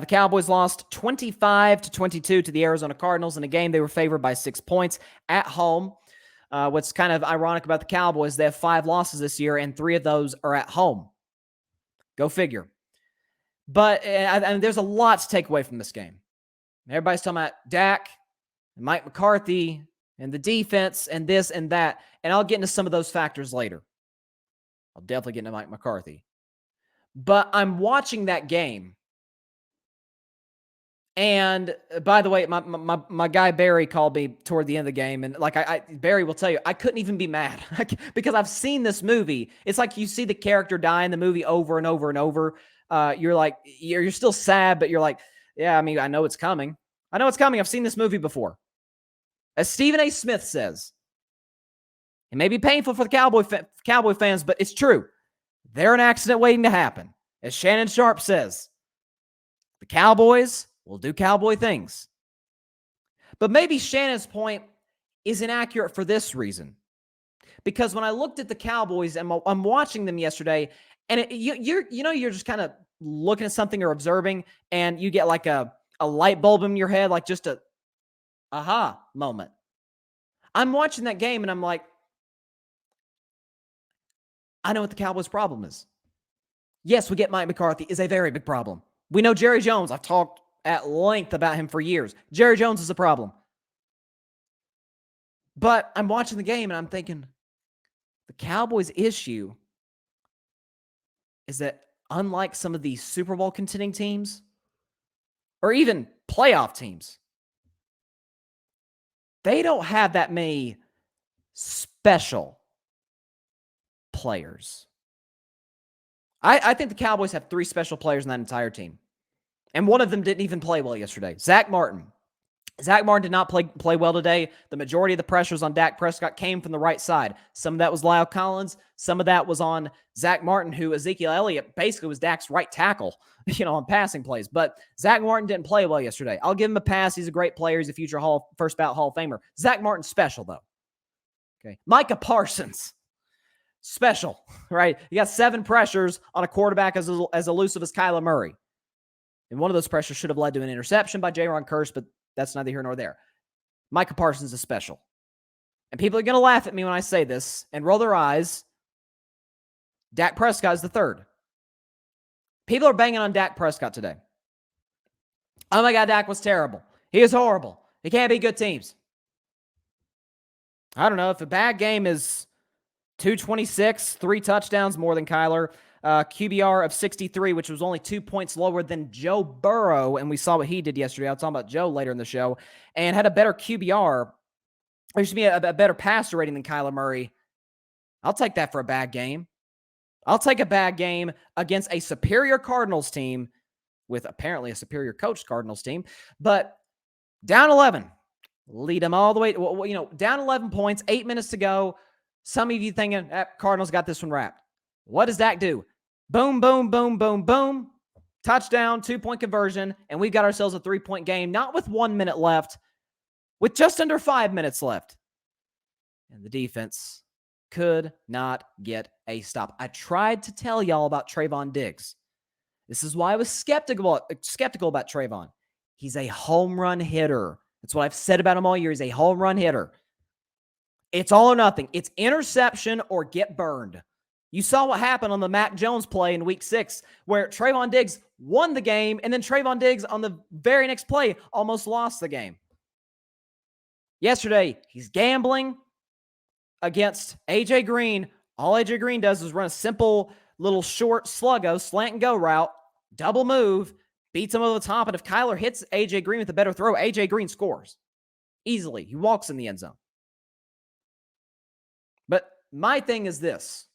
The Cowboys lost 25-22 to the Arizona Cardinals in a game they were favored by 6 points at home. What's kind of ironic about the Cowboys, they have 5 losses this year, and 3 of those are at home. Go figure. But there's a lot to take away from this game. Everybody's talking about Dak and Mike McCarthy and the defense and this and that, and I'll get into some of those factors later. I'll definitely get into Mike McCarthy. But I'm watching that game. And by the way, my guy Barry called me toward the end of the game, and like Barry will tell you, I couldn't even be mad because I've seen this movie. It's like you see the character die in the movie over and over and over. You're like, you're still sad, but you're like, yeah, I mean, I know it's coming. I know it's coming. I've seen this movie before. As Stephen A. Smith says, it may be painful for the Cowboy fans, but it's true. They're an accident waiting to happen. As Shannon Sharp says, the Cowboys will do Cowboy things. But maybe Shannon's point is inaccurate for this reason. Because when I looked at the Cowboys and I'm watching them yesterday, and you're just kind of looking at something or observing, and you get like a light bulb in your head, like just a aha moment. I'm watching that game and I'm like, I know what the Cowboys' problem is. Yes, we get Mike McCarthy is a very big problem. We know Jerry Jones. I've talked at length about him for years. Jerry Jones is a problem. But I'm watching the game and I'm thinking, the Cowboys' issue is that unlike some of these Super Bowl contending teams, or even playoff teams, they don't have that many special players. I think the Cowboys have 3 special players in that entire team. And one of them didn't even play well yesterday. Zach Martin. Zach Martin did not play well today. The majority of the pressures on Dak Prescott came from the right side. Some of that was Lyle Collins. Some of that was on Zach Martin, who Ezekiel Elliott basically was Dak's right tackle, on passing plays. But Zach Martin didn't play well yesterday. I'll give him a pass. He's a great player. He's a future first ballot Hall of Famer. Zach Martin's special, though. Okay. Micah Parsons. Special, right? You got 7 pressures on a quarterback as elusive as Kyler Murray. And one of those pressures should have led to an interception by Jaron Kearse, but that's neither here nor there. Micah Parsons is special. And people are going to laugh at me when I say this and roll their eyes. Dak Prescott is the third. People are banging on Dak Prescott today. Oh my God, Dak was terrible. He is horrible. He can't beat good teams. I don't know. If a bad game is 226, 3 touchdowns more than Kyler, QBR of 63, which was only 2 points lower than Joe Burrow, and we saw what he did yesterday. I'll talk about Joe later in the show, and had a better QBR, or should be a better passer rating than Kyler Murray. I'll take that for a bad game. I'll take a bad game against a superior Cardinals team with apparently a superior coached Cardinals team, but down 11, lead them all the way. Down 11 points, 8 minutes to go. Some of you thinking, Cardinals got this one wrapped. What does Dak do? Boom, boom, boom, boom, boom. Touchdown, 2-point conversion, and we've got ourselves a 3-point game, not with 1 minute left, with just under 5 minutes left. And the defense could not get a stop. I tried to tell y'all about Trayvon Diggs. This is why I was skeptical about Trayvon. He's a home run hitter. That's what I've said about him all year. He's a home run hitter. It's all or nothing. It's interception or get burned. You saw what happened on the Mac Jones play in week 6, where Trayvon Diggs won the game, and then Trayvon Diggs on the very next play almost lost the game. Yesterday, he's gambling against A.J. Green. All A.J. Green does is run a simple little short sluggo, slant and go route, double move, beats him over the top, and if Kyler hits A.J. Green with a better throw, A.J. Green scores easily. He walks in the end zone. But my thing is this.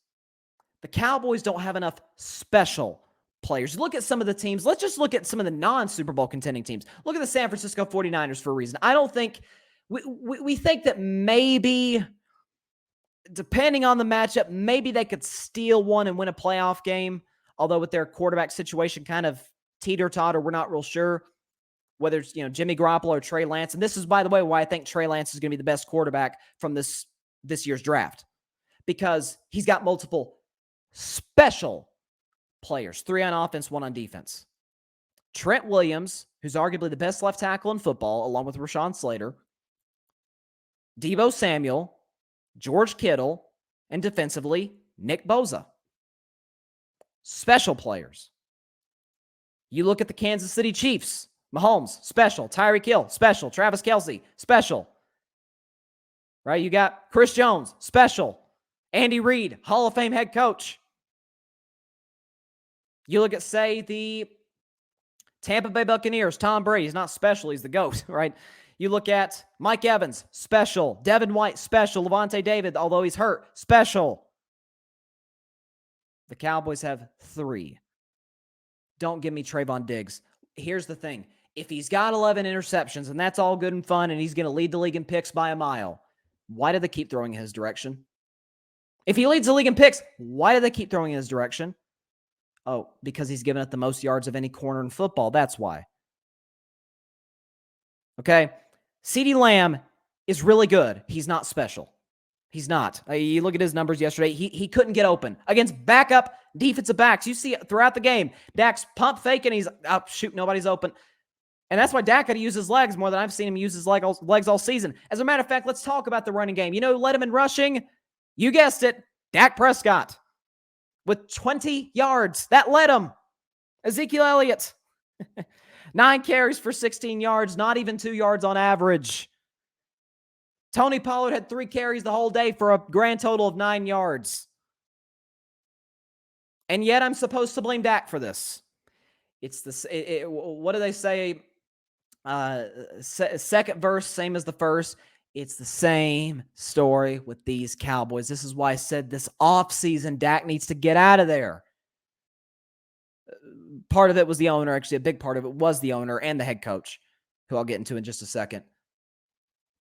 The Cowboys don't have enough special players. Look at some of the teams. Let's just look at some of the non-Super Bowl contending teams. Look at the San Francisco 49ers for a reason. I don't think we think that maybe, depending on the matchup, maybe they could steal one and win a playoff game. Although with their quarterback situation kind of teeter-totter, we're not real sure whether it's Jimmy Garoppolo or Trey Lance. And this is, by the way, why I think Trey Lance is going to be the best quarterback from this year's draft, because he's got multiple special players, 3 on offense, 1 on defense. Trent Williams, who's arguably the best left tackle in football, along with Rashawn Slater, Deebo Samuel, George Kittle, and defensively, Nick Bosa. Special players. You look at the Kansas City Chiefs. Mahomes, special. Tyreek Hill, special. Travis Kelce, special. Right? You got Chris Jones, special. Andy Reid, Hall of Fame head coach. You look at, say, the Tampa Bay Buccaneers, Tom Brady. He's not special. He's the GOAT, right? You look at Mike Evans, special. Devin White, special. Levante David, although he's hurt, special. The Cowboys have 3. Don't give me Trayvon Diggs. Here's the thing. If he's got 11 interceptions, and that's all good and fun, and he's going to lead the league in picks by a mile, why do they keep throwing in his direction? If he leads the league in picks, why do they keep throwing in his direction? Oh, because he's given up the most yards of any corner in football. That's why. Okay? CeeDee Lamb is really good. He's not special. He's not. You look at his numbers yesterday. He couldn't get open against backup defensive backs. You see it throughout the game. Dak's pump faking. He's, oh, shoot, nobody's open. And that's why Dak had to use his legs more than I've seen him use his legs all season. As a matter of fact, let's talk about the running game. You know who led him in rushing? You guessed it, Dak Prescott. With 20 yards. That led him. Ezekiel Elliott. 9 carries for 16 yards, not even 2 yards on average. Tony Pollard had 3 carries the whole day for a grand total of 9 yards. And yet I'm supposed to blame Dak for this. It's the, what do they say? Second verse, same as the first. It's the same story with these Cowboys. This is why I said this offseason, Dak needs to get out of there. Part of it was the owner. Actually, a big part of it was the owner and the head coach, who I'll get into in just a second.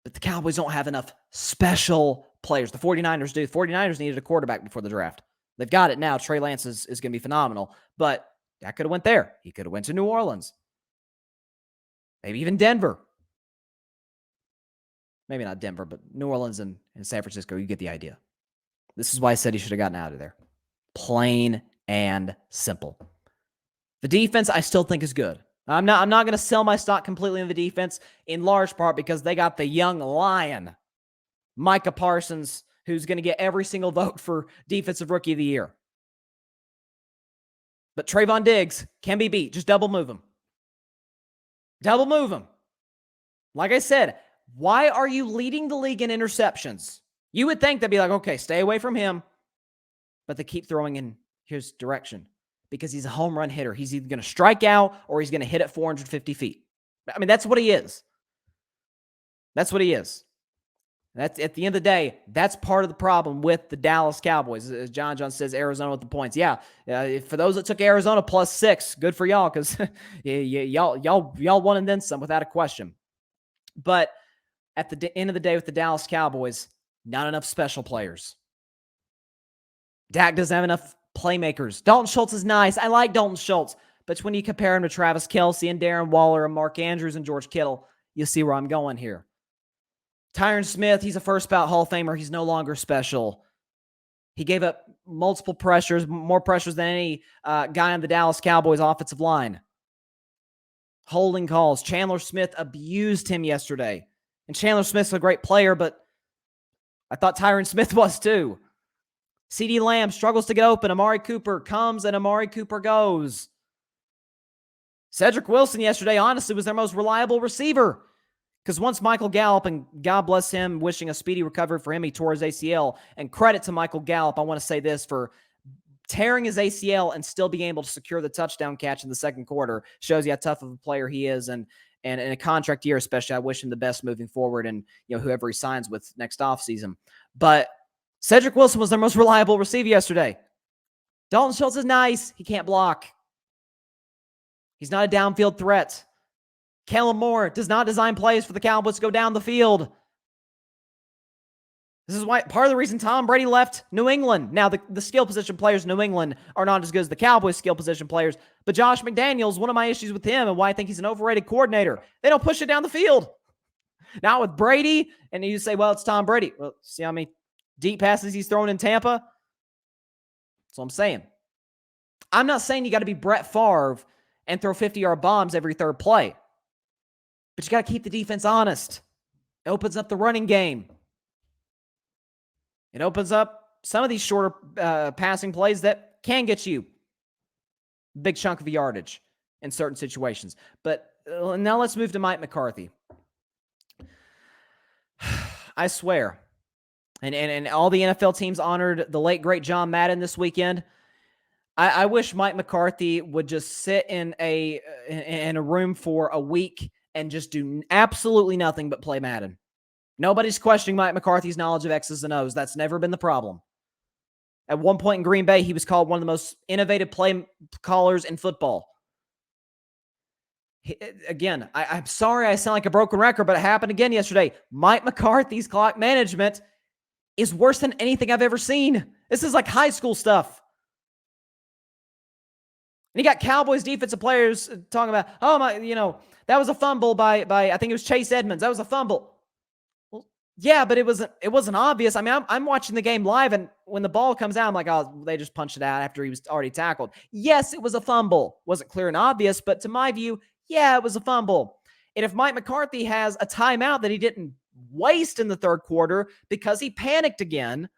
But the Cowboys don't have enough special players. The 49ers do. The 49ers needed a quarterback before the draft. They've got it now. Trey Lance is going to be phenomenal. But Dak could have went there. He could have went to New Orleans. Maybe even Denver. Maybe not Denver, but New Orleans and San Francisco. You get the idea. This is why I said he should have gotten out of there. Plain and simple. The defense, I still think, is good. I'm not going to sell my stock completely in the defense, in large part because they got the young lion, Micah Parsons, who's going to get every single vote for Defensive Rookie of the Year. But Trayvon Diggs can be beat. Just double move him. Double move him. Like I said, why are you leading the league in interceptions? You would think they'd be like, okay, stay away from him. But they keep throwing in his direction because he's a home run hitter. He's either going to strike out or he's going to hit at 450 feet. I mean, that's what he is. That's what he is. That's, at the end of the day, that's part of the problem with the Dallas Cowboys. As John says, Arizona with the points. Yeah, for those that took Arizona +6, good for y'all because y'all won and then some without a question. But at the end of the day with the Dallas Cowboys, not enough special players. Dak doesn't have enough playmakers. Dalton Schultz is nice. I like Dalton Schultz. But when you compare him to Travis Kelce and Darren Waller and Mark Andrews and George Kittle, you see where I'm going here. Tyron Smith, he's a first-ballot Hall of Famer. He's no longer special. He gave up multiple pressures, more pressures than any guy on the Dallas Cowboys offensive line. Holding calls. Chandler Smith abused him yesterday. And Chandler Smith's a great player, but I thought Tyron Smith was too. CeeDee Lamb struggles to get open. Amari Cooper comes and Amari Cooper goes. Cedric Wilson yesterday, honestly, was their most reliable receiver. Because once Michael Gallup, and God bless him, wishing a speedy recovery for him, he tore his ACL. And credit to Michael Gallup, I want to say this, for tearing his ACL and still being able to secure the touchdown catch in the second quarter. Shows you how tough of a player he is. And in a contract year especially, I wish him the best moving forward and whoever he signs with next offseason. But Cedric Wilson was their most reliable receiver yesterday. Dalton Schultz is nice. He can't block. He's not a downfield threat. Kellen Moore does not design plays for the Cowboys to go down the field. This is why part of the reason Tom Brady left New England. Now, the skill position players in New England are not as good as the Cowboys skill position players, but Josh McDaniels, one of my issues with him and why I think he's an overrated coordinator, they don't push it down the field. Now with Brady, and you say, well, it's Tom Brady. Well, see how many deep passes he's thrown in Tampa? That's what I'm saying. I'm not saying you got to be Brett Favre and throw 50-yard bombs every third play. But you got to keep the defense honest. It opens up the running game. It opens up some of these shorter passing plays that can get you a big chunk of yardage in certain situations. But now let's move to Mike McCarthy. I swear, and all the NFL teams honored the late, great John Madden this weekend. I wish Mike McCarthy would just sit in a room for a week and just do absolutely nothing but play Madden. Nobody's questioning Mike McCarthy's knowledge of X's and O's. That's never been the problem. At one point in Green Bay, he was called one of the most innovative play callers in football. Again, I'm sorry I sound like a broken record, but it happened again yesterday. Mike McCarthy's clock management is worse than anything I've ever seen. This is like high school stuff. And you got Cowboys defensive players talking about, oh my, that was a fumble by I think it was Chase Edmonds. That was a fumble. Well, yeah, but it wasn't obvious. I mean, I'm watching the game live, and when the ball comes out, I'm like, oh, they just punched it out after he was already tackled. Yes, it was a fumble. Wasn't clear and obvious, but to my view, yeah, it was a fumble. And if Mike McCarthy has a timeout that he didn't waste in the third quarter because he panicked again,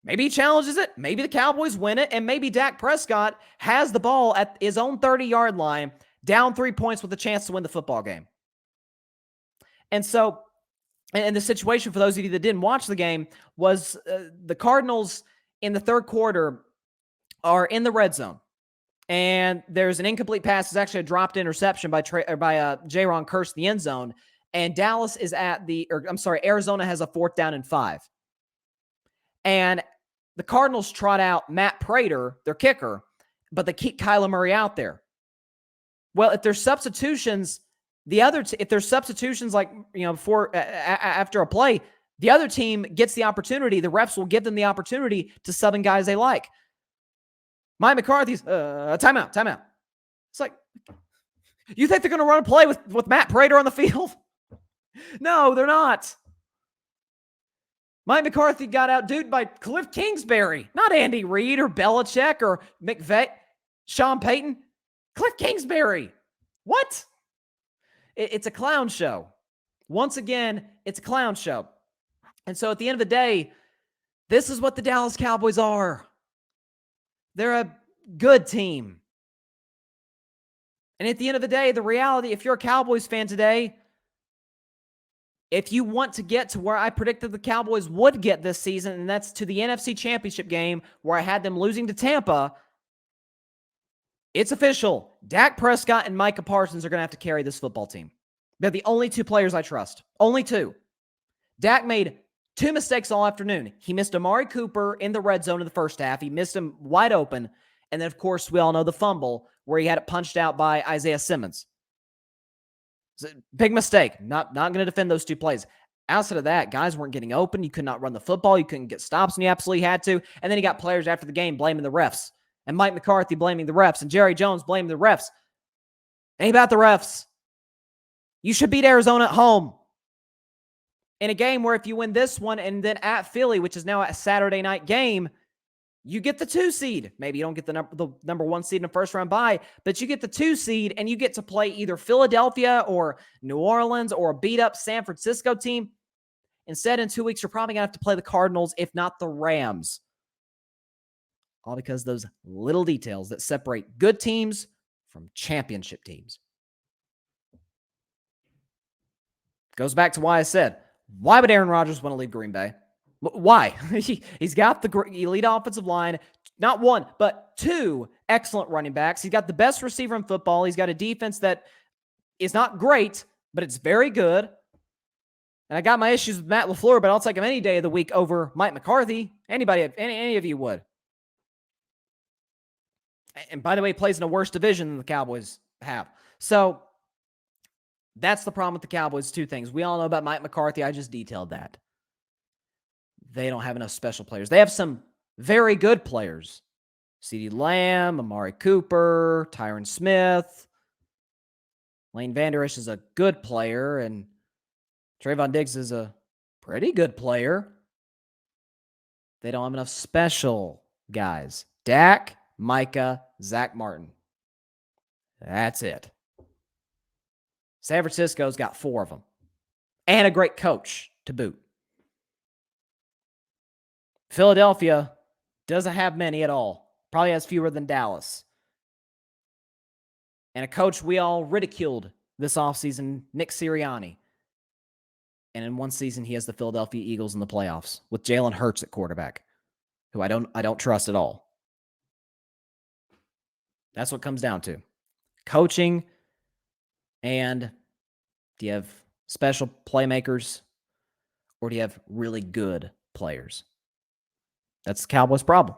maybe he challenges it. Maybe the Cowboys win it. And maybe Dak Prescott has the ball at his own 30-yard line, down 3 points with a chance to win the football game. And so, and the situation for those of you that didn't watch the game was the Cardinals in the third quarter are in the red zone. And there's an incomplete pass. It's actually a dropped interception by Jaron Kearse in the end zone. And Dallas is Arizona has a 4th down and 5. And the Cardinals trot out Matt Prater, their kicker, but they keep Kyler Murray out there. Well, if there's substitutions, if there's substitutions like, before, after a play, the other team gets the opportunity. The refs will give them the opportunity to sub in guys they like. Mike McCarthy's timeout. It's like, you think they're going to run a play with Matt Prater on the field? No, they're not. Mike McCarthy got outdude by Cliff Kingsbury, not Andy Reid or Belichick or McVay, Sean Payton. Cliff Kingsbury. What? It's a clown show. Once again, it's a clown show. And so at the end of the day, this is what the Dallas Cowboys are. They're a good team. And at the end of the day, the reality, if you're a Cowboys fan today, if you want to get to where I predicted the Cowboys would get this season, and that's to the NFC Championship game where I had them losing to Tampa, it's official. Dak Prescott and Micah Parsons are going to have to carry this football team. They're the only two players I trust. Only two. Dak made 2 mistakes all afternoon. He missed Amari Cooper in the red zone in the first half. He missed him wide open. And then, of course, we all know the fumble where he had it punched out by Isaiah Simmons. It's a big mistake. Not going to defend those 2 plays. Outside of that, guys weren't getting open. You could not run the football. You couldn't get stops when you absolutely had to. And then you got players after the game blaming the refs. And Mike McCarthy blaming the refs. And Jerry Jones blaming the refs. Ain't about the refs. You should beat Arizona at home. In a game where if you win this one and then at Philly, which is now a Saturday night game, you get the 2 seed. Maybe you don't get the number 1 seed in the first round bye, but you get the 2 seed and you get to play either Philadelphia or New Orleans or a beat up San Francisco team. Instead, in 2 weeks, you're probably going to have to play the Cardinals, if not the Rams. All because those little details that separate good teams from championship teams. Goes back to why I said, why would Aaron Rodgers want to leave Green Bay? Why? He's got the elite offensive line, not 1, but 2 excellent running backs. He's got the best receiver in football. He's got a defense that is not great, but it's very good. And I got my issues with Matt LaFleur, but I'll take him any day of the week over Mike McCarthy. Any of you would. And by the way, he plays in a worse division than the Cowboys have. So that's the problem with the Cowboys. 2 things. We all know about Mike McCarthy. I just detailed that. They don't have enough special players. They have some very good players. CeeDee Lamb, Amari Cooper, Tyron Smith. Lane Vander Esch is a good player, and Trayvon Diggs is a pretty good player. They don't have enough special guys. Dak Micah, Zach Martin. That's it. San Francisco's got 4 of them. And a great coach to boot. Philadelphia doesn't have many at all. Probably has fewer than Dallas. And a coach we all ridiculed this offseason, Nick Sirianni. And in one season, he has the Philadelphia Eagles in the playoffs with Jalen Hurts at quarterback, who I don't trust at all. That's what it comes down to. Coaching, and do you have special playmakers, or do you have really good players? That's the Cowboys' problem.